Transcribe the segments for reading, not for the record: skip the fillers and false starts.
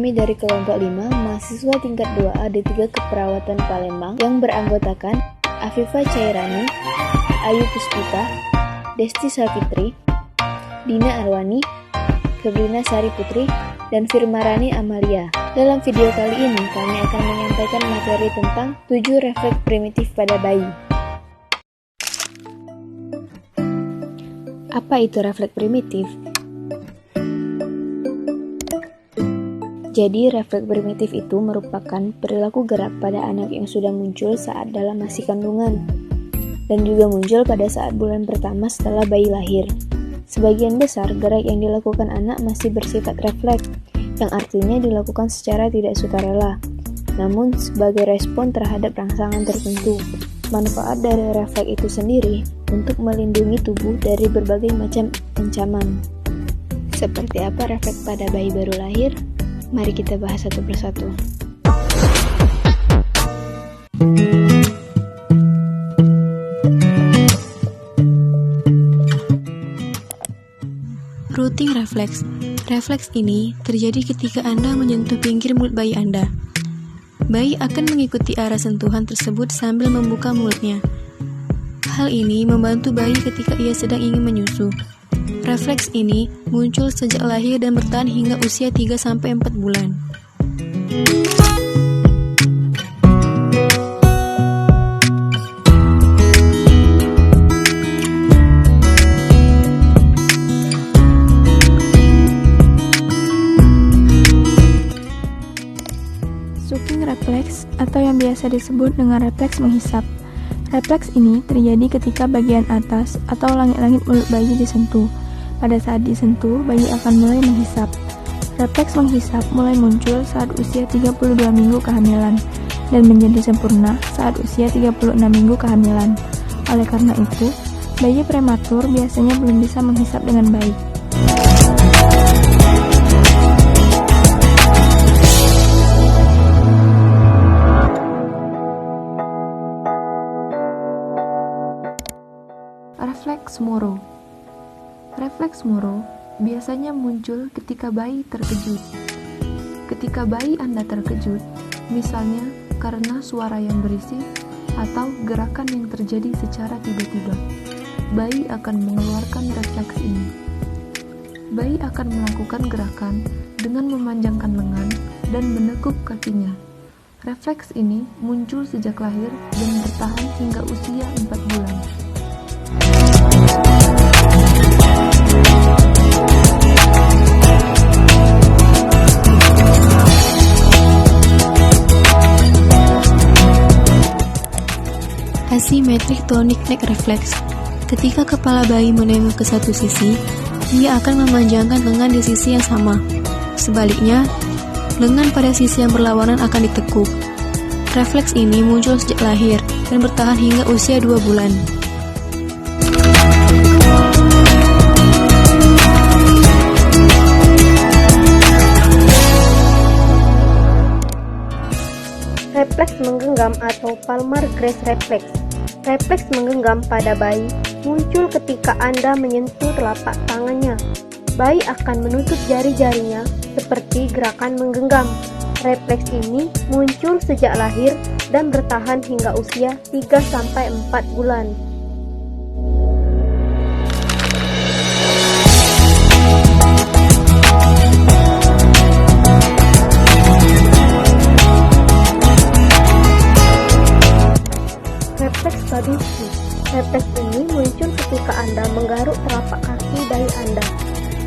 kami dari kelompok 5, mahasiswa tingkat 2A D3 Keperawatan Palembang yang beranggotakan Afifah Cairani, Ayu Puspita, Desti Savitri, Dina Arwani, Febrina Sari Putri, dan Firmarani Amalia. Dalam video kali ini, kami akan menyampaikan materi tentang 7 refleks primitif pada bayi. Apa itu refleks primitif? Jadi, refleks primitif itu merupakan perilaku gerak pada anak yang sudah muncul saat dalam masa kandungan, dan juga muncul pada saat bulan pertama setelah bayi lahir. Sebagian besar gerak yang dilakukan anak masih bersifat refleks, yang artinya dilakukan secara tidak sukarela, namun sebagai respon terhadap rangsangan tertentu. Manfaat dari refleks itu sendiri untuk melindungi tubuh dari berbagai macam ancaman. Seperti apa refleks pada bayi baru lahir? Mari kita bahas satu persatu. Routing refleks. Refleks ini terjadi ketika Anda menyentuh pinggir mulut bayi Anda. Bayi akan mengikuti arah sentuhan tersebut sambil membuka mulutnya. Hal ini membantu bayi ketika ia sedang ingin menyusu. Refleks ini muncul sejak lahir dan bertahan hingga usia 3-4 bulan. Sucking refleks atau yang biasa disebut dengan refleks menghisap. Refleks ini terjadi ketika bagian atas atau langit-langit mulut bayi disentuh. Pada saat disentuh, bayi akan mulai menghisap. Refleks menghisap mulai muncul saat usia 32 minggu kehamilan dan menjadi sempurna saat usia 36 minggu kehamilan. Oleh karena itu, bayi prematur biasanya belum bisa menghisap dengan baik. Refleks Moro. Refleks Moro biasanya muncul ketika bayi terkejut. Ketika bayi Anda terkejut, misalnya karena suara yang berisik atau gerakan yang terjadi secara tiba-tiba, bayi akan mengeluarkan refleks ini. Bayi akan melakukan gerakan dengan memanjangkan lengan dan menekuk kakinya. Refleks ini muncul sejak lahir dan bertahan hingga usia 4 bulan. Asymmetric tonic neck reflex. Ketika kepala bayi menengok ke satu sisi, ia akan memanjangkan lengan di sisi yang sama. Sebaliknya, lengan pada sisi yang berlawanan akan ditekuk. Refleks ini muncul sejak lahir dan bertahan hingga usia 2 bulan. Refleks menggenggam atau palmar grace reflex. Refleks menggenggam pada bayi muncul ketika Anda menyentuh telapak tangannya. Bayi akan menutup jari-jarinya seperti gerakan menggenggam. Refleks ini muncul sejak lahir dan bertahan hingga usia 3-4 bulan. Refleks body squeeze. Refleks ini muncul ketika Anda menggaruk telapak kaki bayi Anda.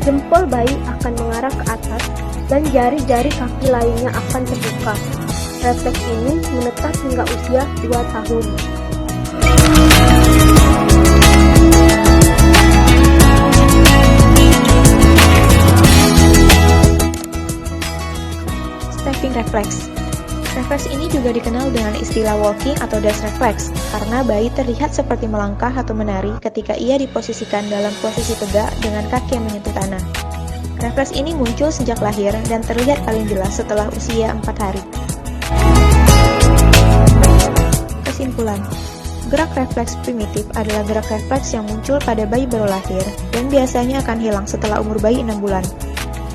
Jempol bayi akan mengarah ke atas dan jari-jari kaki lainnya akan terbuka. Refleks ini menetap hingga usia 2 tahun. Stepping reflex. Refleks ini juga dikenal dengan istilah walking atau dash reflex, karena bayi terlihat seperti melangkah atau menari ketika ia diposisikan dalam posisi tegak dengan kaki yang menyentuh tanah. Refleks ini muncul sejak lahir dan terlihat paling jelas setelah usia 4 hari. Kesimpulan, gerak refleks primitif adalah gerak refleks yang muncul pada bayi baru lahir dan biasanya akan hilang setelah umur bayi 6 bulan.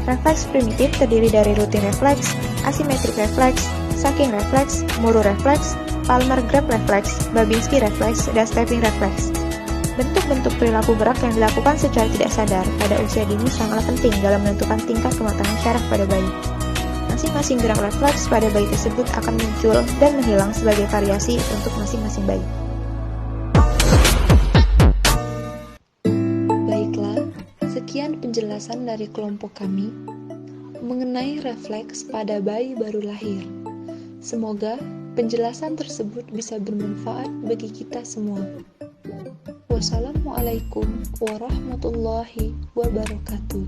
Refleks primitif terdiri dari rutin refleks, asimetrik refleks, Saking refleks, Muru refleks, Palmer-Greb refleks, Babinski refleks, dan stepping refleks. Bentuk-bentuk perilaku gerak yang dilakukan secara tidak sadar pada usia dini sangatlah penting dalam menentukan tingkat kematangan syaraf pada bayi. Masing-masing gerak refleks pada bayi tersebut akan muncul dan menghilang sebagai variasi untuk masing-masing bayi. Baiklah, sekian penjelasan dari kelompok kami mengenai refleks pada bayi baru lahir. Semoga penjelasan tersebut bisa bermanfaat bagi kita semua. Wassalamualaikum warahmatullahi wabarakatuh.